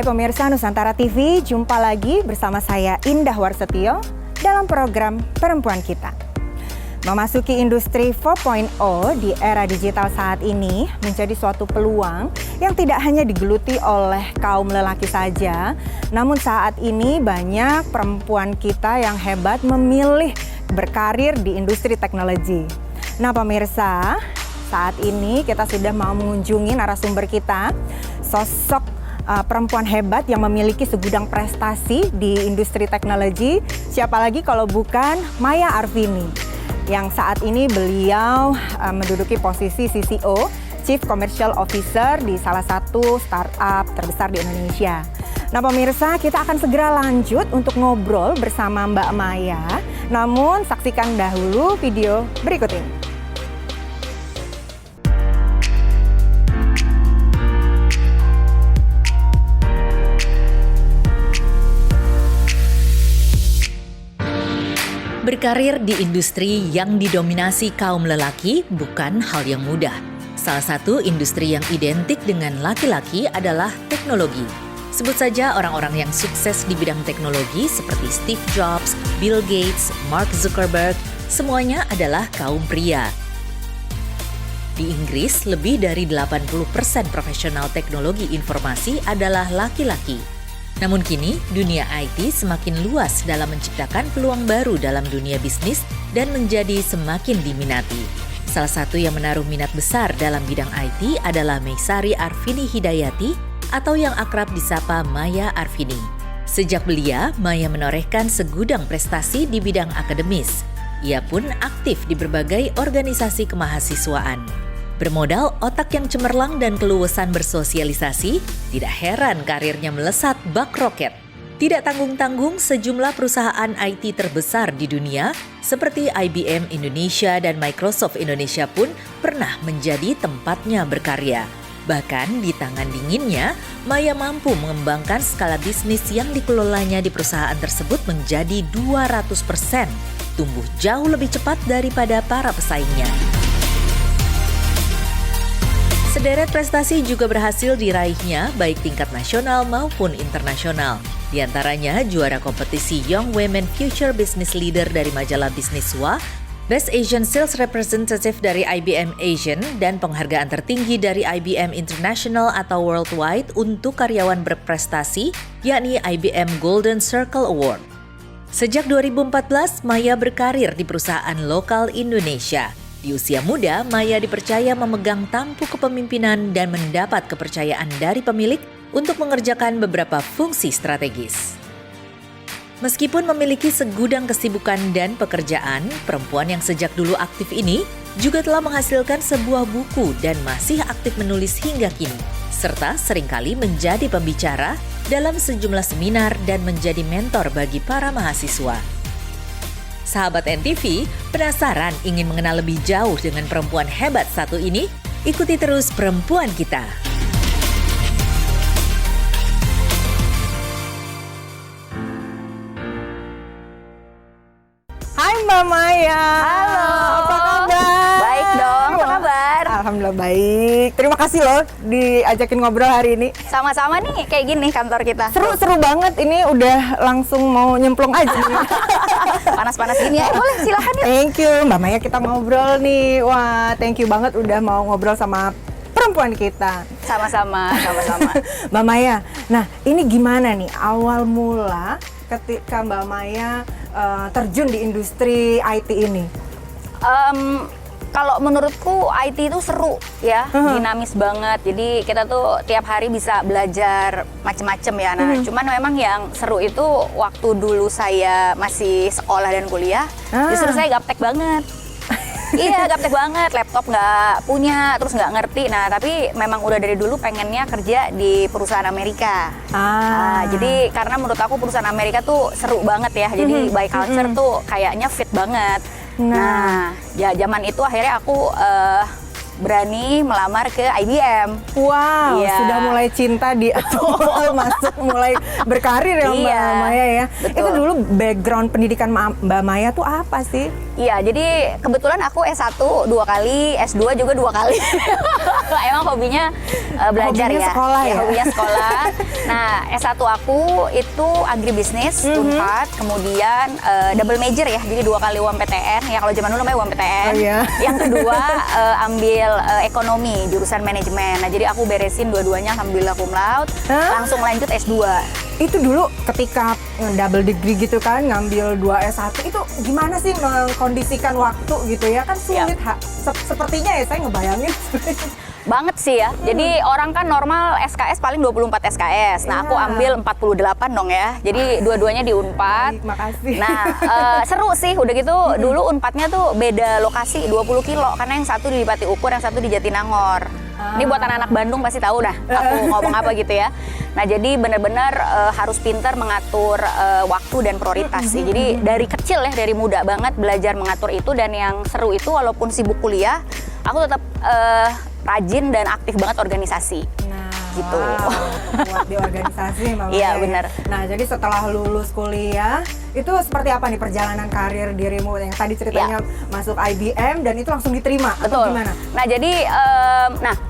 pemirsa Nusantara TV, jumpa lagi bersama saya Indah Warsetio dalam program Perempuan Kita. Memasuki industri 4.0 di era digital saat ini menjadi suatu peluang yang tidak hanya digeluti oleh kaum lelaki saja, namun saat ini banyak perempuan kita yang hebat memilih berkarir di industri teknologi. Nah pemirsa, saat ini kita sudah mau mengunjungi narasumber kita, sosok perempuan hebat yang memiliki segudang prestasi di industri teknologi. Siapa lagi kalau bukan Maya Arvini, yang saat ini beliau menduduki posisi CCO, Chief Commercial Officer di salah satu startup terbesar di Indonesia. Nah pemirsa, kita akan segera lanjut untuk ngobrol bersama Mbak Maya. Namun saksikan dahulu video berikut ini. Berkarir di industri yang didominasi kaum lelaki bukan hal yang mudah. Salah satu industri yang identik dengan laki-laki adalah teknologi. Sebut saja orang-orang yang sukses di bidang teknologi seperti Steve Jobs, Bill Gates, Mark Zuckerberg, semuanya adalah kaum pria. Di Inggris, lebih dari 80% profesional teknologi informasi adalah laki-laki. Namun kini, dunia IT semakin luas dalam menciptakan peluang baru dalam dunia bisnis dan menjadi semakin diminati. Salah satu yang menaruh minat besar dalam bidang IT adalah Maisari Arvini Hidayati atau yang akrab disapa Maya Arvini. Sejak belia, Maya menorehkan segudang prestasi di bidang akademis. Ia pun aktif di berbagai organisasi kemahasiswaan. Bermodal otak yang cemerlang dan keluasan bersosialisasi, tidak heran karirnya melesat bak roket. Tidak tanggung-tanggung, sejumlah perusahaan IT terbesar di dunia seperti IBM Indonesia dan Microsoft Indonesia pun pernah menjadi tempatnya berkarya. Bahkan di tangan dinginnya, Maya mampu mengembangkan skala bisnis yang dikelolanya di perusahaan tersebut menjadi 200%, tumbuh jauh lebih cepat daripada para pesaingnya. Sederet prestasi juga berhasil diraihnya baik tingkat nasional maupun internasional. Di antaranya juara kompetisi Young Women Future Business Leader dari majalah Bisniswa, Best Asian Sales Representative dari IBM Asian, dan penghargaan tertinggi dari IBM International atau Worldwide untuk karyawan berprestasi, yakni IBM Golden Circle Award. Sejak 2014, Maya berkarir di perusahaan lokal Indonesia. Di usia muda, Maya dipercaya memegang tampuk kepemimpinan dan mendapat kepercayaan dari pemilik untuk mengerjakan beberapa fungsi strategis. Meskipun memiliki segudang kesibukan dan pekerjaan, perempuan yang sejak dulu aktif ini juga telah menghasilkan sebuah buku dan masih aktif menulis hingga kini, serta seringkali menjadi pembicara dalam sejumlah seminar dan menjadi mentor bagi para mahasiswa. Sahabat NTV, penasaran ingin mengenal lebih jauh dengan perempuan hebat satu ini? Ikuti terus Perempuan Kita. Hai Mbak Maya. Halo. Apa kabar? Baik dong, apa kabar? Alhamdulillah baik. Terima kasih loh diajakin ngobrol hari ini. Sama-sama nih, kayak gini kantor kita. Seru banget, ini udah langsung mau nyemplung aja. Panas-panas gini ya, boleh silahkan yuk. Thank you Mbak Maya, kita ngobrol nih. Wah, thank you banget udah mau ngobrol sama perempuan kita. Sama-sama. Mbak Maya, nah ini gimana nih awal mula ketika Mbak Maya terjun di industri IT ini? Kalau menurutku IT itu seru ya, dinamis banget. Jadi kita tuh tiap hari bisa belajar macem-macem ya. Nah, cuman memang yang seru itu waktu dulu saya masih sekolah dan kuliah, justru saya gaptek banget. Iya, gaptek banget, laptop nggak punya, terus nggak ngerti. Nah, tapi memang udah dari dulu pengennya kerja di perusahaan Amerika. Jadi karena menurut aku perusahaan Amerika tuh seru banget ya. Jadi by culture tuh kayaknya fit banget. Nah, ya zaman itu akhirnya aku berani melamar ke IBM. Wow, Iya. sudah mulai cinta di masuk mulai berkarir ya Mbak Iya, Maya ya. betul. Itu dulu background pendidikan Mbak Maya tuh apa sih? Iya, jadi kebetulan aku S1 2 kali, S2 juga 2 kali. Emang hobinya belajar Hobinya ya. sekolah ya? Hobinya sekolah. Nah, S1 aku itu agribisnis, Unpad, kemudian double major ya, jadi 2 kali UMPTN. Ya kalau zaman dulu namanya UMPTN. Oh, iya. Yang kedua ambil ekonomi, jurusan manajemen. Nah, jadi aku beresin dua-duanya alhamdulillah cum laude, Hah? langsung lanjut S2. Itu dulu ketika double degree gitu kan, ngambil 2 S1, itu gimana sih mengkondisikan waktu gitu ya? Kan sulit, sepertinya ya saya ngebayangin. Banget sih ya. Jadi orang kan normal SKS paling 24 SKS. Nah, aku Iya. ambil 48 dong ya. Jadi dua-duanya di Unpad. Baik, makasih. Nah, seru sih. Udah gitu dulu Unpadnya tuh beda lokasi 20 kilo karena yang satu di Pati Ukur, yang satu di Jatinangor. Ini buat anak-anak Bandung pasti tahu dah aku ngomong apa gitu ya. Nah, jadi benar-benar harus pintar mengatur waktu dan prioritas sih. Jadi dari kecil ya, dari muda banget belajar mengatur itu, dan yang seru itu walaupun sibuk kuliah, aku tetap rajin dan aktif banget organisasi. Nah, Gitu. wow, kuat di organisasi Mbak Maya. Iya, ya. benar. Nah, jadi setelah lulus kuliah, itu seperti apa nih perjalanan karir dirimu yang tadi ceritanya masuk IBM dan itu langsung diterima atau Betul. gimana? Nah, jadi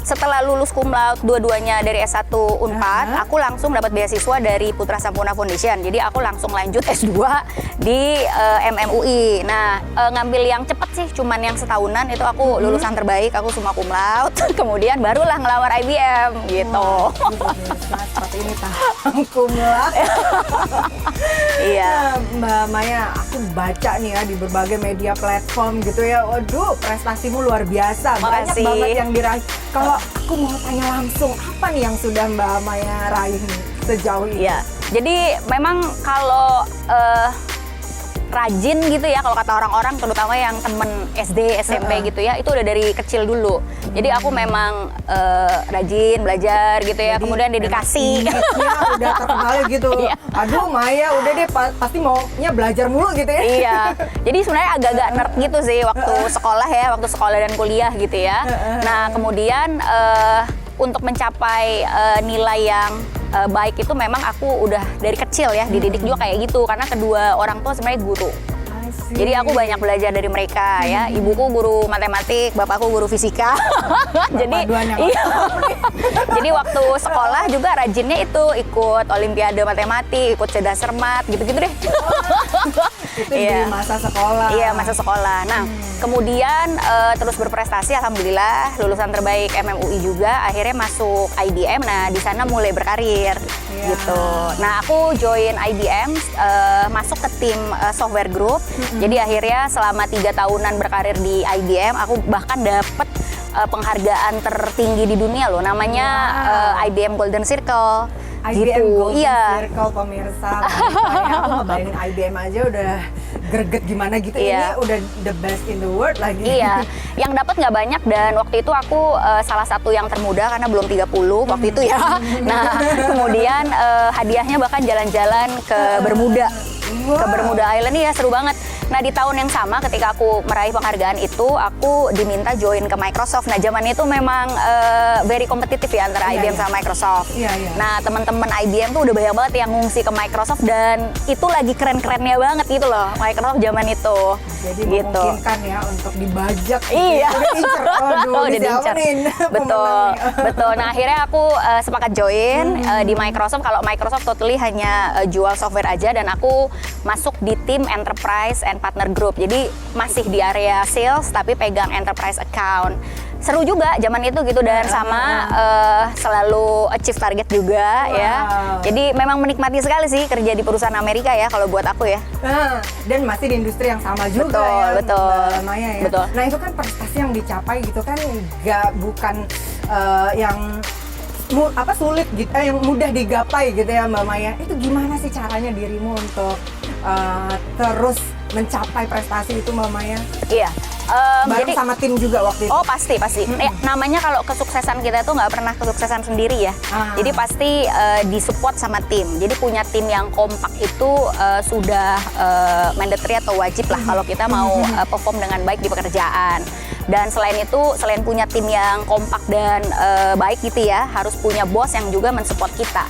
setelah lulus cum laude dua-duanya dari S1 Unpad, aku langsung dapat beasiswa dari Putra Sampurna Foundation. Jadi aku langsung lanjut S2 di MMUI. Nah, ngambil yang cepet sih, cuman yang setahunan itu aku lulusan terbaik, aku semua cum laude. Kemudian barulah ngelamar IBM gitu. Nah, seperti ini tangkumlah. Iya. Nah, Mbak Maya, aku baca nih ya di berbagai media platform gitu ya. Waduh, prestasimu luar biasa. Banyak Makasih. banget yang diraih. Kalau aku mau tanya langsung, apa nih yang sudah Mbak Maya raih nih sejauh ini? Iya. Jadi memang kalau rajin gitu ya, kalau kata orang-orang, terutama yang temen SD, SMP gitu ya, itu udah dari kecil dulu. Jadi aku memang rajin belajar gitu ya, Jadi kemudian dedikasi. image-nya udah terkenal gitu. Iya. Aduh, Maya udah deh pasti maunya belajar mulu gitu ya. Iya, jadi sebenarnya agak-agak nerd gitu sih waktu sekolah ya, waktu sekolah dan kuliah gitu ya. Nah, kemudian untuk mencapai nilai yang baik itu memang aku udah dari kecil ya dididik juga kayak gitu, karena kedua orang tua sebenarnya guru. I see. Jadi aku banyak belajar dari mereka ya. Ibuku guru matematik, bapakku guru fisika. Jadi Paduannya iya. Jadi waktu sekolah juga rajinnya itu ikut olimpiade matematik, ikut cerdas cermat gitu-gitu deh. itu di masa sekolah. Iya, masa sekolah. Nah, kemudian terus berprestasi, alhamdulillah lulusan terbaik MMUI juga, akhirnya masuk IBM. Nah, di sana mulai berkarir gitu. Nah, aku join IBM, masuk ke tim software group. Jadi akhirnya selama 3 tahunan berkarir di IBM, aku bahkan dapet penghargaan tertinggi di dunia loh, namanya IBM Golden Circle. IBM gitu. Golden Iya. Circle, pemirsa. Makanya aku ngebayangin IBM aja udah greget gimana gitu. Iya. Ini udah the best in the world lagi. Iya, yang dapat nggak banyak, dan waktu itu aku salah satu yang termuda karena belum 30 waktu itu ya. Nah, kemudian hadiahnya bahkan jalan-jalan ke Bermuda. Wow. Ke Bermuda Island, ya seru banget. Nah, di tahun yang sama ketika aku meraih penghargaan itu, aku diminta join ke Microsoft. Nah, zaman itu memang very kompetitif ya antara Iya, IBM iya. sama Microsoft. Iya, iya. Nah, teman-teman IBM tuh udah banyak banget yang ngungsi ke Microsoft, dan itu lagi keren-kerennya banget gitu loh Microsoft zaman itu. Jadi gitu. memungkinkan ya untuk dibajak. Iya. Udah incer. Aduh, Udah diincar. disiapin Betul, pemenangnya. betul. Nah, akhirnya aku sepakat join di Microsoft. Kalau Microsoft totally hanya jual software aja, dan aku masuk di tim Enterprise and Partner Group. Jadi masih di area sales tapi pegang enterprise account. Seru juga zaman itu gitu, dan sama selalu achieve target juga ya. Jadi memang menikmati sekali sih kerja di perusahaan Amerika ya kalau buat aku ya. Nah, dan masih di industri yang sama juga Betul, ya, betul. Mbak Maya ya. Betul. Nah, itu kan prestasi yang dicapai gitu kan, bukan yang sulit gitu, yang mudah digapai gitu ya Mbak Maya. Itu gimana sih caranya dirimu untuk terus mencapai prestasi itu Mbak Maya? Iya. Bareng sama tim juga waktu itu? Oh, pasti. Namanya kalau kesuksesan kita tuh nggak pernah kesuksesan sendiri ya. Jadi pasti disupport sama tim. Jadi punya tim yang kompak itu sudah mandatory atau wajib lah kalau kita mau perform dengan baik di pekerjaan. Dan selain itu, selain punya tim yang kompak dan baik gitu ya, harus punya bos yang juga mensupport kita.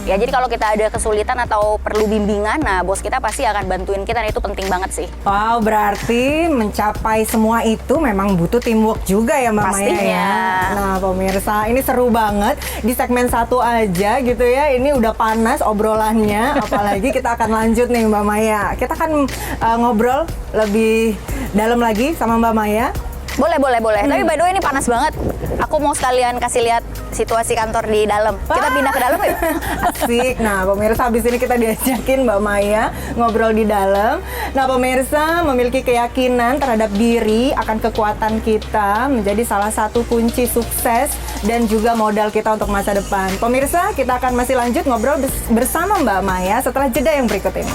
Ya, jadi kalau kita ada kesulitan atau perlu bimbingan, nah bos kita pasti akan bantuin kita, dan itu penting banget sih. Wow, berarti mencapai semua itu memang butuh teamwork juga ya Mbak Maya Pastinya. ya. Nah pemirsa, ini seru banget. Di segmen 1 aja gitu ya, ini udah panas obrolannya. Apalagi kita akan lanjut nih Mbak Maya. Kita akan ngobrol lebih dalam lagi sama Mbak Maya. Boleh. Tapi by the way ini panas banget. Aku mau sekalian kasih lihat situasi kantor di dalam. Kita pindah ke dalam yuk. Asik. Nah pemirsa, habis ini kita diajakin Mbak Maya ngobrol di dalam. Nah pemirsa, memiliki keyakinan terhadap diri akan kekuatan kita menjadi salah satu kunci sukses dan juga modal kita untuk masa depan. Pemirsa, kita akan masih lanjut ngobrol bersama Mbak Maya setelah jeda yang berikut ini.